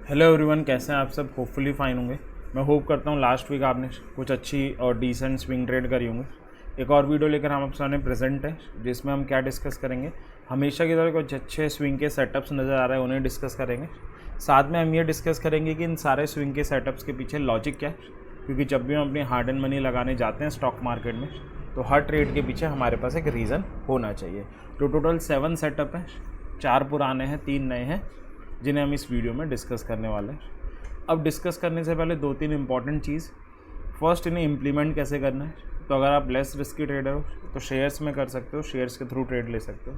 Hello everyone, कैसे हैं आप सब। होपफुली फाइन होंगे। मैं होप करता हूँ लास्ट वीक आपने कुछ अच्छी और डिसेंट स्विंग ट्रेड करी होंगे। एक और वीडियो लेकर हम आपके सामने प्रेजेंट है, जिसमें हम क्या डिस्कस करेंगे। हमेशा की तरह कुछ अच्छे स्विंग के सेटअप्स नज़र आ रहे हैं, उन्हें डिस्कस करेंगे। साथ में हम ये डिस्कस करेंगे कि इन सारे स्विंग के सेटअप्स के पीछे लॉजिक क्या है, क्योंकि जब भी हम अपनी हार्ड एंड मनी लगाने जाते हैं स्टॉक मार्केट में, तो हर ट्रेड के पीछे हमारे पास एक रीज़न होना चाहिए। तो टोटल 7 सेटअप हैं, 4 पुराने हैं, 3 नए हैं, जिन्हें हम इस वीडियो में डिस्कस करने वाले हैं। अब डिस्कस करने से पहले 2-3 इंपॉर्टेंट चीज़। फर्स्ट, इन्हें इम्प्लीमेंट कैसे करना है। तो अगर आप लेस रिस्की ट्रेडर हो तो शेयर्स में कर सकते हो, शेयर्स के थ्रू ट्रेड ले सकते हो।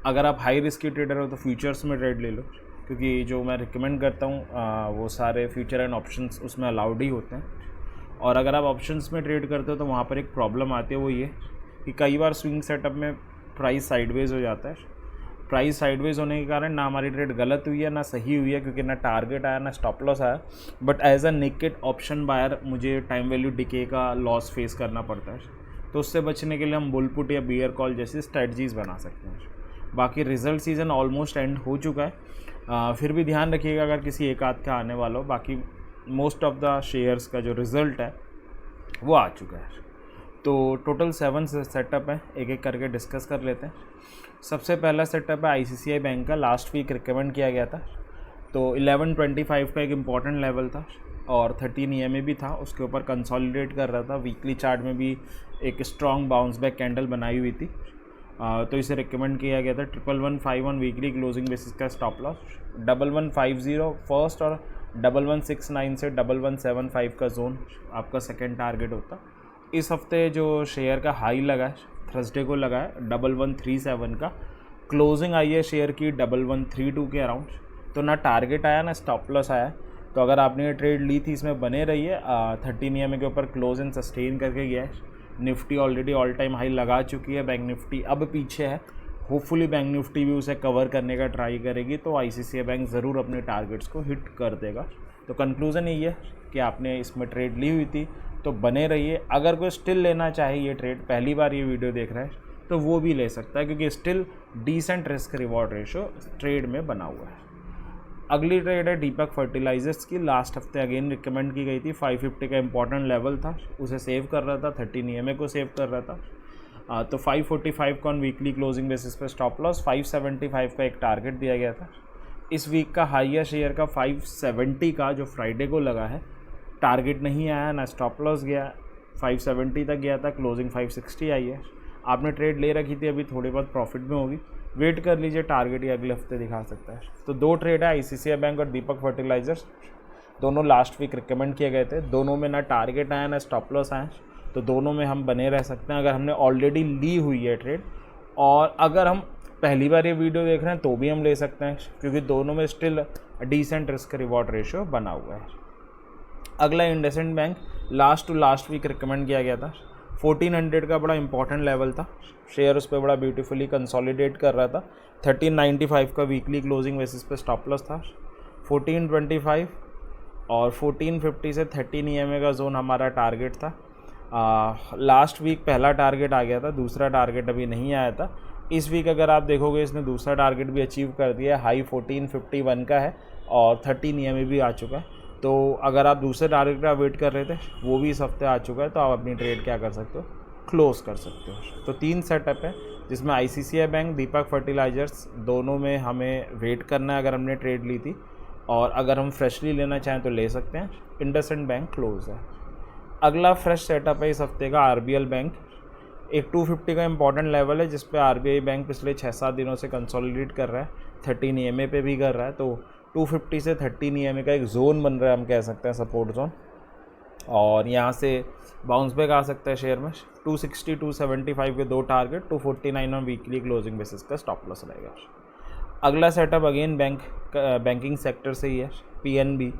अगर आप हाई रिस्की ट्रेडर हो तो फ्यूचर्स में ट्रेड ले लो, क्योंकि जो मैं रिकमेंड करता हूँ वो सारे फ्यूचर एंड ऑप्शंस उसमें अलाउड ही होते हैं। और अगर आप ऑप्शंस में ट्रेड करते हो तो वहाँ पर एक प्रॉब्लम आती है, वो ये कि कई बार स्विंग सेटअप में प्राइस साइडवेज हो जाता है। प्राइस साइडवेज होने के कारण ना हमारी ट्रेड गलत हुई है ना सही हुई है, क्योंकि ना टारगेट आया ना स्टॉप लॉस आया। But as a naked option buyer मुझे टाइम वैल्यू डिके का लॉस फेस करना पड़ता है। तो उससे बचने के लिए हम बुल पुट या बियर कॉल जैसी स्ट्रेटजीज बना सकते हैं। बाकी रिजल्ट सीज़न ऑलमोस्ट एंड हो चुका है। फिर भी ध्यान रखिएगा अगर किसी एक आध का आने वाला हो। बाकी मोस्ट ऑफ द शेयर्स का जो रिज़ल्ट है वो आ चुका है। तो टोटल 7 सेटअप है, एक एक करके डिस्कस कर लेते हैं। सबसे पहला सेटअप है ICICI बैंक का, लास्ट वीक रिकमेंड किया गया था। तो 1125 का एक इम्पॉर्टेंट लेवल था और 13 EMA भी था, उसके ऊपर कंसोलिडेट कर रहा था। वीकली चार्ट में भी एक स्ट्रॉन्ग बाउंस बैक कैंडल बनाई हुई थी। तो इसे रिकमेंड किया गया था। 1151 वीकली क्लोजिंग बेसिस का स्टॉप लॉस, 1150 फर्स्ट और 1169 से 1175 का जोन आपका सेकेंड टारगेट होता। इस हफ्ते जो शेयर का हाई लगा है, थर्सडे को लगा है 1137 का, क्लोजिंग आई है शेयर की 1132 के अराउंड। तो ना टारगेट आया ना स्टॉप लॉस आया। तो अगर आपने ये ट्रेड ली थी इसमें बने रहिए। 13 EMA के ऊपर क्लोज एंड सस्टेन करके गया है। Nifty already all time high लगा चुकी है, बैंक निफ्टी अब पीछे है। होपफुली बैंक निफ्टी भी उसे कवर करने का ट्राई करेगी, तो ICICI बैंक ज़रूर अपने टारगेट्स को हिट कर देगा। तो कंक्लूज़न यही है कि आपने इसमें ट्रेड ली हुई थी तो बने रहिए। अगर कोई स्टिल लेना चाहे ये ट्रेड, पहली बार ये वीडियो देख रहा है, तो वो भी ले सकता है, क्योंकि still decent risk reward ratio trade में बना हुआ है। अगली ट्रेड है दीपक फर्टिलाइजर्स की। लास्ट हफ्ते अगेन रिकमेंड की गई थी। 550 का इंपॉर्टेंट लेवल था, उसे सेव कर रहा था। 13 EMA को सेव कर रहा था। तो 545 का ऑन वीकली क्लोजिंग बेसिस पे स्टॉप लॉस, 575 का एक टारगेट दिया गया था। इस वीक का हाई है शेयर का 570 का, जो फ्राइडे को लगा है। टारगेट नहीं आया ना स्टॉप लॉस गया, 570 तक गया था, क्लोजिंग 560 आई है। आपने ट्रेड ले रखी थी, अभी थोड़ी बहुत प्रॉफिट में होगी, वेट कर लीजिए, टारगेट ये अगले हफ्ते दिखा सकता है। तो 2 ट्रेड है, ICICI बैंक और दीपक फर्टिलाइजर्स। दोनों लास्ट वीक रिकमेंड किए गए थे। दोनों में ना टारगेट आया ना स्टॉप लॉस आया, तो दोनों में हम बने रह सकते हैं अगर हमने ऑलरेडी ली हुई है ट्रेड। और अगर हम पहली बार ये वीडियो देख रहे हैं तो भी हम ले सकते हैं, क्योंकि दोनों में still decent risk reward ratio बना हुआ है। अगला IndusInd bank, last to last week recommend किया गया था। 1400 का बड़ा इंपॉर्टेंट लेवल था, शेयर उस पर बड़ा ब्यूटीफुली कंसोलिडेट कर रहा था। 1395 का वीकली क्लोजिंग बेसिस पे स्टॉप लॉस था। 1425 और 1450 से 13 EMA का जोन हमारा टारगेट था। लास्ट वीक पहला टारगेट आ गया था, दूसरा टारगेट अभी नहीं आया था। इस वीक अगर आप देखोगे इसने दूसरा टारगेट भी अचीव कर दिया है। हाई 1451 का है और 13 EMA भी आ चुका है। तो अगर आप दूसरे टारगेट का वेट कर रहे थे, वो भी इस हफ्ते आ चुका है, तो आप अपनी ट्रेड क्या कर सकते हो, क्लोज कर सकते हो। तो 3 सेटअप है, जिसमें ICICI बैंक, दीपक फर्टिलाइजर्स, दोनों में हमें वेट करना है अगर हमने ट्रेड ली थी। और अगर हम फ्रेशली लेना चाहें तो ले सकते हैं। इंडसइंड बैंक क्लोज है। अगला फ्रेश सेटअप है इस हफ्ते का RBL बैंक। एक 250 का इंपॉर्टेंट लेवल है, जिस पे RBI बैंक पिछले 6-7 दिनों से कंसोलिडेट कर रहा है। 13 EMA पे भी कर रहा है। तो 250 से 13 EMA का एक जोन बन रहा है, हम कह सकते हैं सपोर्ट जोन। और यहाँ से बाउंस बैक आ सकता है शेयर में। 260 275 के 2 target, 249 on weekly closing basis का स्टॉप लॉस रहेगा। अगला सेटअप अगेन बैंकिंग सेक्टर से ही है, PNB।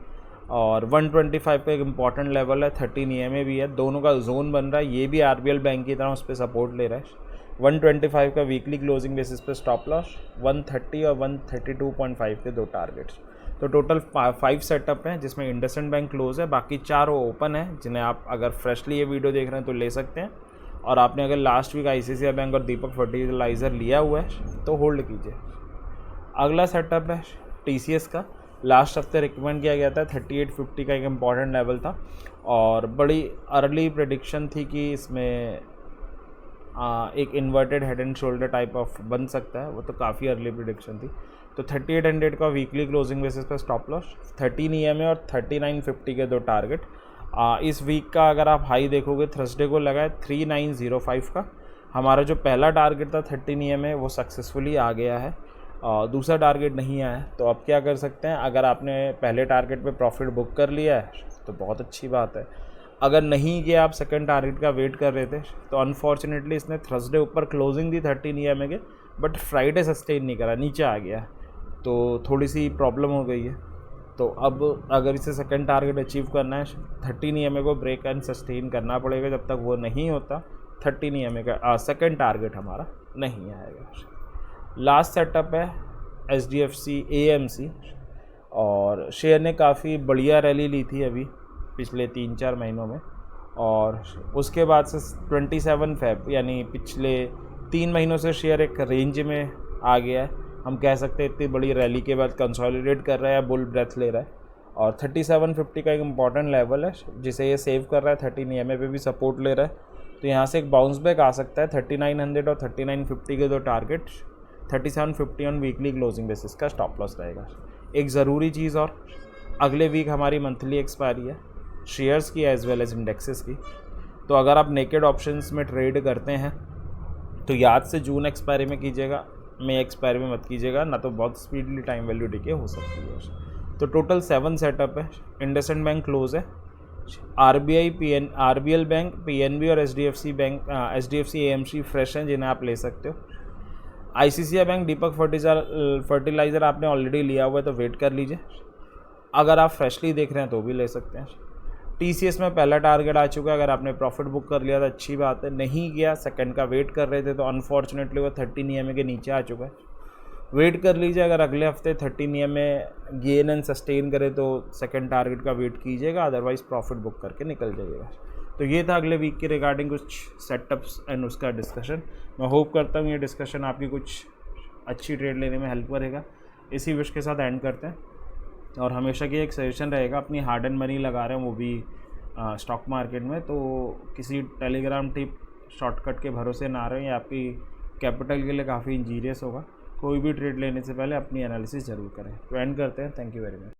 और 125 का एक इम्पॉर्टेंट लेवल है, 13 EMA भी है, दोनों का जोन बन रहा है। ये भी RBL बैंक की तरह उस पर सपोर्ट ले रहा है। 125 का वीकली क्लोजिंग बेसिस पे स्टॉप लॉस, 130 और 132.5 के 2 टारगेट्स। तो टोटल 5 सेटअप हैं, जिसमें इंडसइंड बैंक क्लोज है, बाकी 4 ओपन है, जिन्हें आप अगर फ्रेशली ये वीडियो देख रहे हैं तो ले सकते हैं। और आपने अगर लास्ट वीक ICICI बैंक और दीपक फर्टिलाइजर लिया हुआ है तो होल्ड कीजिए। अगला सेटअप है TCS का। लास्ट हफ्ते रिकमेंड किया गया था 3850 का एक इम्पॉर्टेंट लेवल था और बड़ी अर्ली प्रेडिक्शन थी कि इसमें एक inverted head and shoulder type of बन सकता है, वो तो काफ़ी अर्ली प्रेडिक्शन थी। तो 3800 का वीकली क्लोजिंग बेसिस पर स्टॉप लॉस, 13 EMA और 3950 के दो टारगेट। इस वीक का अगर आप हाई देखोगे थर्सडे को लगा है 3905 का। हमारा जो पहला टारगेट था 13 EMA वो सक्सेसफुली आ गया है, दूसरा टारगेट नहीं आया है। तो अब क्या कर सकते हैं, अगर आपने पहले टारगेट पे प्रॉफिट बुक कर लिया है तो बहुत अच्छी बात है। अगर नहीं किया, आप सेकंड टारगेट का वेट कर रहे थे, तो अनफॉर्चुनेटली इसने थर्सडे ऊपर क्लोजिंग दी 13 EMA के, बट फ्राइडे सस्टेन नहीं करा, नीचे आ गया, तो थोड़ी सी प्रॉब्लम हो गई है। तो अब अगर इसे सेकंड टारगेट अचीव करना है 13 EMA को ब्रेक एंड सस्टेन करना पड़ेगा। जब तक वो नहीं होता 13 EMA का सेकंड टारगेट हमारा नहीं आएगा। लास्ट सेटअप है SDFC AMC, और शेयर ने काफ़ी बढ़िया रैली ली थी अभी पिछले 3-4 महीनों में, और उसके बाद से 27 फेब यानी पिछले 3 महीनों से शेयर एक रेंज में आ गया है। हम कह सकते हैं इतनी बड़ी रैली के बाद कंसोलिडेट कर रहा है, बुल ब्रेथ ले रहा है, और 3750 का एक इम्पॉर्टेंट लेवल है जिसे ये सेव कर रहा है। 13 EMA पे भी सपोर्ट ले रहा है, तो यहाँ से एक बाउंस बैक आ सकता है। 3900 और 3950 के दो target, 3750 on weekly closing basis का स्टॉप लॉस रहेगा। एक ज़रूरी चीज़ और, अगले वीक हमारी मंथली एक्सपायरी है शेयर्स की एज वेल एज इंडेक्सेस की। तो अगर आप नेकेड ऑप्शंस में ट्रेड करते हैं तो याद से जून एक्सपायरी में कीजिएगा, मई एक्सपायरी में मत कीजिएगा, ना तो बहुत स्पीडली टाइम वैल्यू डिके हो सकती है। तो टोटल 7 सेटअप है। इंडसइंड बैंक क्लोज है, RBL बैंक, PNB और SDFC bank, SDFC AMC fresh हैं जिन्हें आप ले सकते हो। ICICI बैंक, दीपक फर्टिलाइज़र आपने ऑलरेडी लिया हुआ है तो वेट कर लीजिए। अगर आप फ्रेशली देख रहे हैं तो भी ले सकते हैं। TCS में पहला टारगेट आ चुका है, अगर आपने प्रॉफिट बुक कर लिया तो अच्छी बात है, नहीं किया सेकंड का वेट कर रहे थे तो अनफॉर्चुनेटली वो 13 EMA के नीचे आ चुका है। वेट कर लीजिए, अगर अगले हफ्ते 13 EMA गेन एंड सस्टेन करे तो सेकंड टारगेट का वेट कीजिएगा, अदरवाइज़ प्रॉफिट बुक करके निकल जाइएगा। तो ये था अगले वीक के रिगार्डिंग कुछ सेटअप्स एंड उसका डिस्कशन। मैं होप करता हूँ ये डिस्कशन आपकी कुछ अच्छी ट्रेड लेने में हेल्प करेगा। इसी विश के साथ एंड करते हैं, और हमेशा की एक सजेशन रहेगा, अपनी हार्ड एंड मनी लगा रहे हैं वो भी स्टॉक मार्केट में, तो किसी टेलीग्राम टिप शॉर्टकट के भरोसे ना रहे, आपकी कैपिटल के लिए काफ़ी इंजीरियस होगा। कोई भी ट्रेड लेने से पहले अपनी एनालिसिस ज़रूर करें। तो एंड करते हैं, थैंक यू वेरी मच।